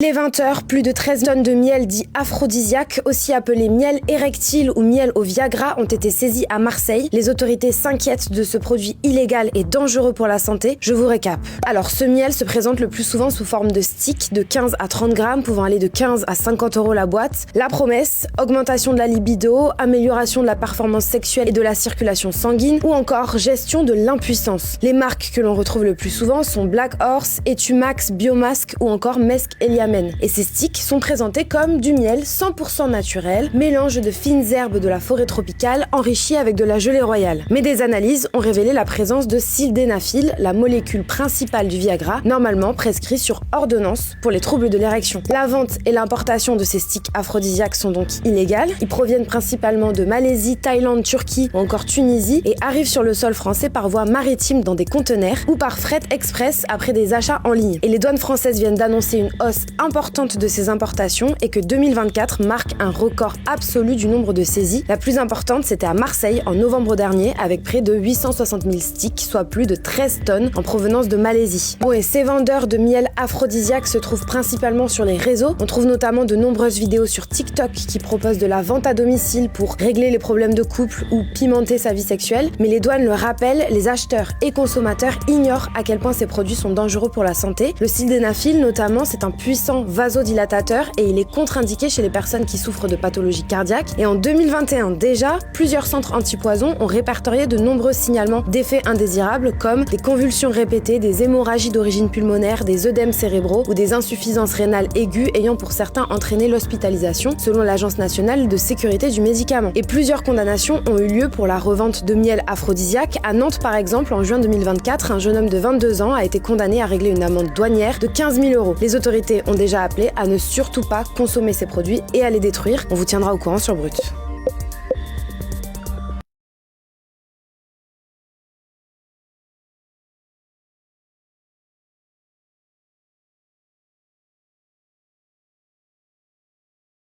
Les 20h, plus de 13 tonnes de miel dit aphrodisiaque, aussi appelé miel érectile ou miel au Viagra, ont été saisies à Marseille. Les autorités s'inquiètent de ce produit illégal et dangereux pour la santé. Je vous récap. Alors, ce miel se présente le plus souvent sous forme de stick de 15 à 30 grammes, pouvant aller de 15 à 50 € la boîte. La promesse, augmentation de la libido, amélioration de la performance sexuelle et de la circulation sanguine, ou encore gestion de l'impuissance. Les marques que l'on retrouve le plus souvent sont Black Horse, Etumax, Biomasque ou encore Mesk Eliamen. Et ces sticks sont présentés comme du miel 100% naturel, mélange de fines herbes de la forêt tropicale enrichi avec de la gelée royale. Mais des analyses ont révélé la présence de sildenafil, la molécule principale du Viagra, normalement prescrit sur ordonnance pour les troubles de l'érection. La vente et l'importation de ces sticks aphrodisiaques sont donc illégales. Ils proviennent principalement de Malaisie, Thaïlande, Turquie ou encore Tunisie et arrivent sur le sol français par voie maritime dans des conteneurs ou par fret express après des achats en ligne. Et les douanes françaises viennent d'annoncer une hausse importante de ces importations et que 2024 marque un record absolu du nombre de saisies. La plus importante, c'était à Marseille en novembre dernier avec près de 860 000 sticks, soit plus de 13 tonnes en provenance de Malaisie. Bon, et ces vendeurs de miel aphrodisiaque se trouvent principalement sur les réseaux. On trouve notamment de nombreuses vidéos sur TikTok qui proposent de la vente à domicile pour régler les problèmes de couple ou pimenter sa vie sexuelle. Mais les douanes le rappellent, les acheteurs et consommateurs ignorent à quel point ces produits sont dangereux pour la santé. Le sildenafil notamment, c'est un puissant vasodilatateur et il est contre-indiqué chez les personnes qui souffrent de pathologies cardiaques. Et en 2021 déjà, plusieurs centres antipoison ont répertorié de nombreux signalements d'effets indésirables comme des convulsions répétées, des hémorragies d'origine pulmonaire, des œdèmes cérébraux ou des insuffisances rénales aiguës ayant pour certains entraîné l'hospitalisation selon l'Agence nationale de sécurité du médicament. Et plusieurs condamnations ont eu lieu pour la revente de miel aphrodisiaque. À Nantes par exemple, en juin 2024, un jeune homme de 22 ans a été condamné à régler une amende douanière de 15 000 €. Les autorités ont déjà appelé à ne surtout pas consommer ces produits et à les détruire. On vous tiendra au courant sur Brut.